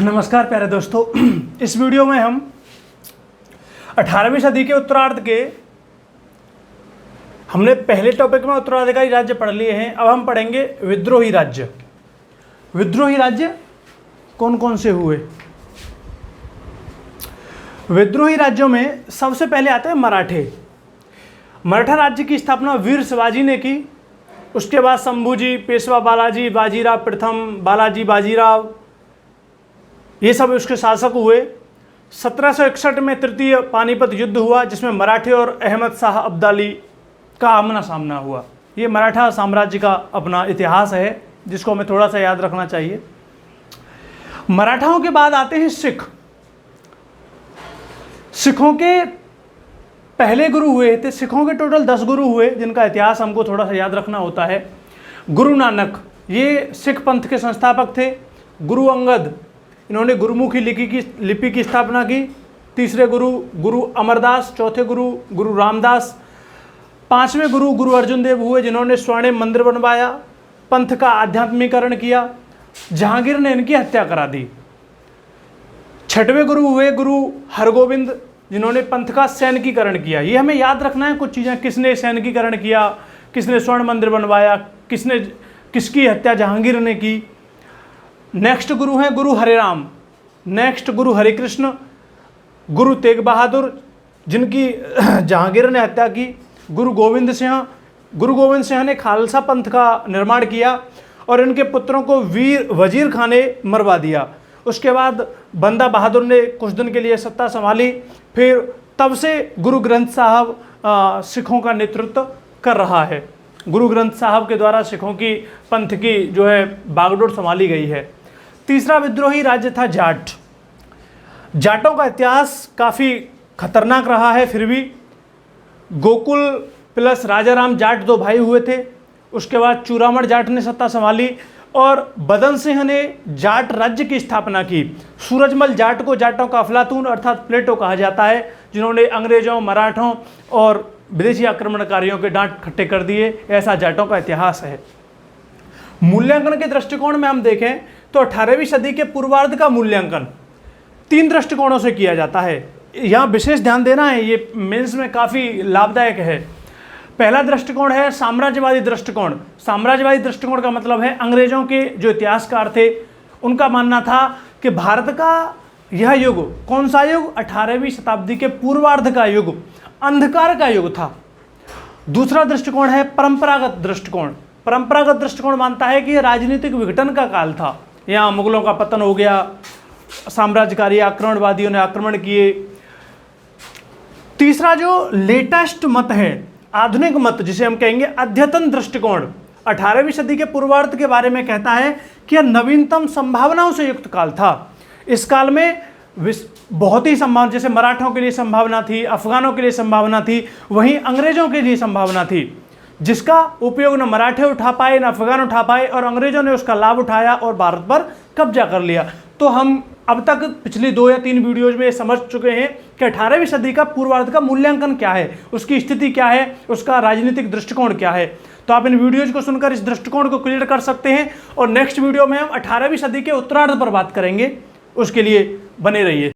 नमस्कार प्यारे दोस्तों। इस वीडियो में हम 18वीं सदी के उत्तरार्ध के हमने पहले टॉपिक में उत्तराधिकारी राज्य पढ़ लिए हैं। अब हम पढ़ेंगे विद्रोही राज्य। विद्रोही राज्य कौन कौन से हुए? विद्रोही राज्यों में सबसे पहले आते हैं मराठे। मराठा राज्य की स्थापना वीर शिवाजी ने की। उसके बाद शंभूजी, पेशवा बालाजी, बाजीराव प्रथम, बालाजी बाजीराव, ये सब उसके शासक हुए। 1761 में तृतीय पानीपत युद्ध हुआ, जिसमें मराठे और अहमद शाह अब्दाली का आमना सामना हुआ। ये मराठा साम्राज्य का अपना इतिहास है, जिसको हमें थोड़ा सा याद रखना चाहिए। मराठाओं के बाद आते हैं सिख। सिखों के पहले गुरु हुए थे, सिखों के टोटल 10 गुरु हुए, जिनका इतिहास हमको थोड़ा सा याद रखना होता है। गुरु नानक, ये सिख पंथ के संस्थापक थे। गुरु अंगद, इन्होंने गुरुमुखी लिपि की स्थापना की। तीसरे गुरु अमरदास। चौथे गुरु रामदास। पांचवें गुरु अर्जुन देव हुए, जिन्होंने स्वर्णिम मंदिर बनवाया, पंथ का आध्यात्मिकरण किया। जहांगीर ने इनकी हत्या करा दी। छठवें गुरु हुए गुरु हरगोविंद, जिन्होंने पंथ का सैनिकीकरण किया। ये हमें याद रखना है कुछ चीज़ें, किसने सैनिकीकरण किया, किसने स्वर्ण मंदिर बनवाया, किसकी हत्या जहांगीर ने की। नेक्स्ट गुरु हैं गुरु हरिराम। नेक्स्ट गुरु हरिकृष्ण। गुरु तेग बहादुर, जिनकी जहांगीर ने हत्या की। गुरु गोविंद सिंह ने खालसा पंथ का निर्माण किया और इनके पुत्रों को वजीर खान ने मरवा दिया। उसके बाद बंदा बहादुर ने कुछ दिन के लिए सत्ता संभाली। फिर तब से गुरु ग्रंथ साहब सिखों का नेतृत्व कर रहा है। गुरु ग्रंथ साहब के द्वारा सिखों की पंथ की जो है बागडोर संभाली गई है। तीसरा विद्रोही राज्य था जाट। जाटों का इतिहास काफ़ी खतरनाक रहा है। फिर भी गोकुल प्लस राजाराम जाट 2 भाई हुए थे। उसके बाद चूरामण जाट ने सत्ता संभाली और बदन सिंह ने जाट राज्य की स्थापना की। सूरजमल जाट को जाटों का अफलातून अर्थात प्लेटो कहा जाता है, जिन्होंने अंग्रेजों, मराठों और विदेशी आक्रमणकारियों के डांट खट्टे कर दिए। ऐसा जाटों का इतिहास है। मूल्यांकन के दृष्टिकोण में हम देखें तो 18वीं सदी के पूर्वार्ध का मूल्यांकन 3 दृष्टिकोणों से किया जाता है। यहाँ विशेष ध्यान देना है, ये मेंस में काफ़ी लाभदायक है। पहला दृष्टिकोण है साम्राज्यवादी दृष्टिकोण। साम्राज्यवादी दृष्टिकोण का मतलब है अंग्रेजों के जो इतिहासकार थे, उनका मानना था कि भारत का यह युग, कौन सा युग? 18वीं शताब्दी के पूर्वार्ध का युग अंधकार का युग था। दूसरा दृष्टिकोण है परंपरागत दृष्टिकोण। परंपरागत दृष्टिकोण मानता है कि यह राजनीतिक विघटन का काल था। यहाँ मुगलों का पतन हो गया, साम्राज्यकारी आक्रमणवादियों ने आक्रमण किए। तीसरा जो लेटेस्ट मत है, आधुनिक मत, जिसे हम कहेंगे अद्यतन दृष्टिकोण, 18वीं सदी के पूर्वार्ध के बारे में कहता है कि यह नवीनतम संभावनाओं से युक्त काल था। इस काल में बहुत ही संभावना, जैसे मराठों के लिए संभावना थी, अफगानों के लिए संभावना थी, वहीं अंग्रेजों के लिए संभावना थी, जिसका उपयोग न मराठे उठा पाए न अफगान उठा पाए, और अंग्रेजों ने उसका लाभ उठाया और भारत पर कब्जा कर लिया। तो हम अब तक पिछली 2 या 3 वीडियोज में समझ चुके हैं कि 18वीं सदी का पूर्वार्ध का मूल्यांकन क्या है, उसकी स्थिति क्या है, उसका राजनीतिक दृष्टिकोण क्या है। तो आप इन वीडियोज को सुनकर इस दृष्टिकोण को क्लियर कर सकते हैं। और नेक्स्ट वीडियो में हम 18वीं सदी के उत्तरार्ध पर बात करेंगे। उसके लिए बने रहिए।